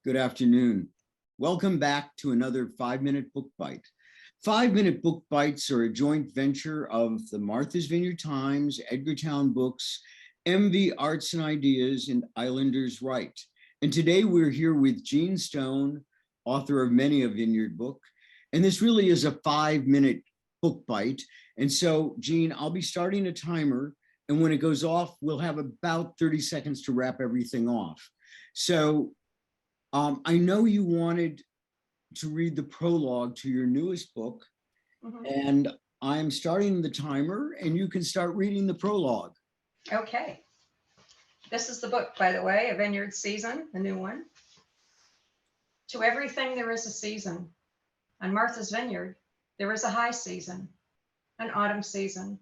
Good afternoon. Welcome back to another 5-Minute Book Bite. 5-Minute Book Bites are a joint venture of the Martha's Vineyard-Times, Edgartown Books, MV Arts and Ideas, and Islanders Write. And today we're here with Jean Stone, author of many a Vineyard book. And this really is a 5-minute book bite. And so, Jean, I'll be starting a timer. And when it goes off, we'll have about 30 seconds to wrap everything off. So I know you wanted to read the prologue to your newest book, and I'm starting the timer, and you can start reading the prologue. Okay. This is the book, by the way, A Vineyard Season, the new one. To everything there is a season. On Martha's Vineyard, there is a high season, an autumn season,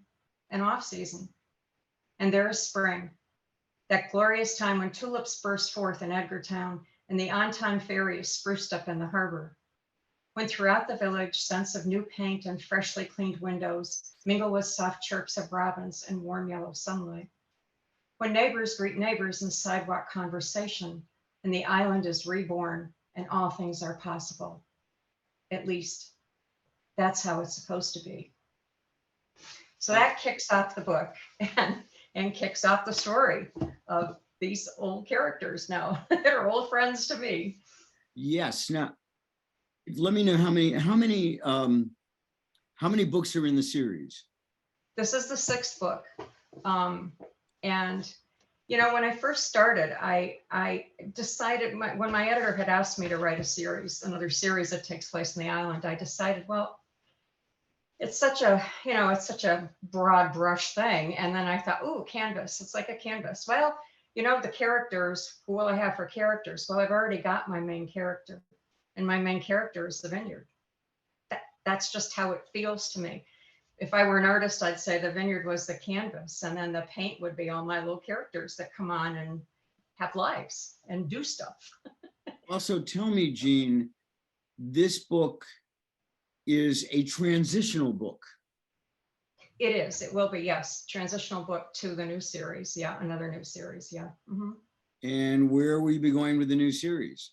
an off season. And there is spring, that glorious time when tulips burst forth in Edgartown and the on-time ferry is spruced up in the harbor. When throughout the village, scents of new paint and freshly cleaned windows mingle with soft chirps of robins and warm yellow sunlight. When neighbors greet neighbors in sidewalk conversation, and the island is reborn and all things are possible. At least, that's how it's supposed to be. So that kicks off the book and kicks off the story of these old characters now. They're old friends to me. Yes. Now, let me know how many books are in the series. This is the 6th book. And you know, when I first started, I decided when my editor had asked me to write a series, another series that takes place on the island, I decided, well, it's such a broad brush thing. And then I thought, oh, canvas, it's like a canvas. Well, you know, the characters, who will I have for characters? Well, I've already got my main character, and my main character is the vineyard. That's just how it feels to me. If I were an artist, I'd say the vineyard was the canvas, and then the paint would be all my little characters that come on and have lives and do stuff. Also, tell me, Jean, this book is a transitional book. It is. It will be, yes. Transitional book to the new series. Yeah, another new series. Yeah. And where will you be going with the new series?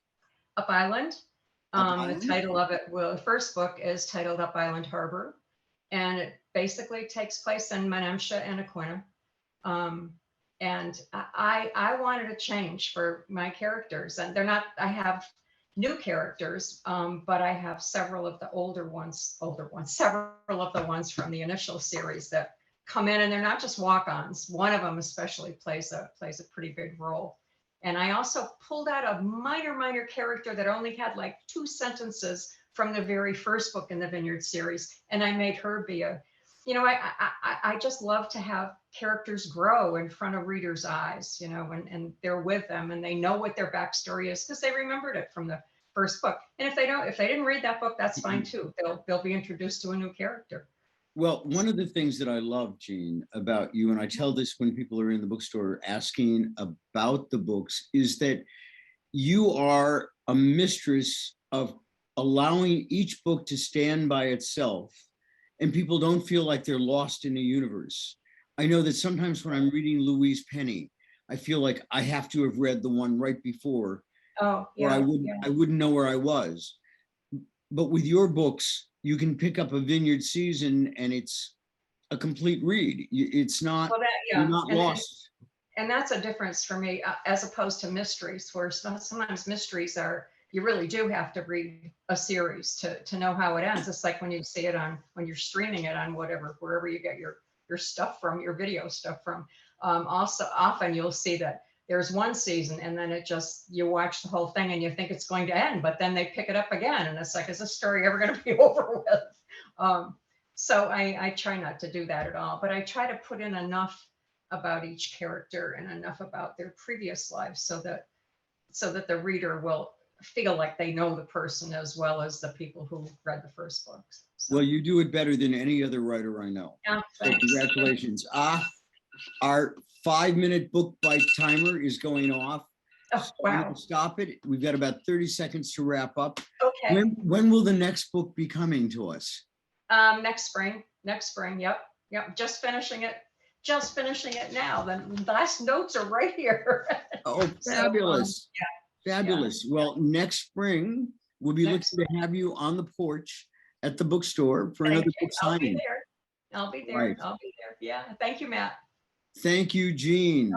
Up Island. Island? The title of it, well, the first book is titled Up Island Harbor, and it basically takes place in Menamsha and Aquina. And I wanted a change for my characters, and they're not. I have new characters, but I have several of the older ones, several of the ones from the initial series that come in, and they're not just walk-ons. One of them especially plays a pretty big role. And I also pulled out a minor character that only had like 2 sentences from the very first book in the Vineyard series, and I made her be a, you know, I just love to have characters grow in front of readers' eyes, you know, and they're with them and they know what their backstory is because they remembered it from the first book. And if they didn't read that book, that's fine too. They'll be introduced to a new character. Well, one of the things that I love, Jean, about you, and I tell this when people are in the bookstore asking about the books, is that you are a mistress of allowing each book to stand by itself, and people don't feel like they're lost in a universe. I know that sometimes when I'm reading Louise Penny, I feel like I have to have read the one right before, or I wouldn't know where I was. But with your books, you can pick up a Vineyard Season and it's a complete read. It's not, you're not lost. And that's a difference for me, as opposed to mysteries, where sometimes mysteries are, you really do have to read a series to know how it ends. It's like when you see it when you're streaming it on wherever you get your stuff from, your video stuff from. Also, often you'll see that there's one season and then you watch the whole thing and you think it's going to end, but then they pick it up again. And it's like, is this story ever going to be over with? So I try not to do that at all, but I try to put in enough about each character and enough about their previous lives so that the reader will feel like they know the person as well as the people who read the first books. So. Well, you do it better than any other writer I know. Yeah, so congratulations. Our 5-minute book bite timer is going off. Oh, wow. Stop it. We've got about 30 seconds to wrap up. Okay. When will the next book be coming to us? Next spring. Yep. Just finishing it now. The last notes are right here. Oh, fabulous. Fabulous. Well, next spring, we'll be Next looking to have you on the porch at the bookstore for Thank another you. book I'll be signing. there. I'll be there. Right. I'll be there. Yeah. Thank you, Matt. Thank you, Jean.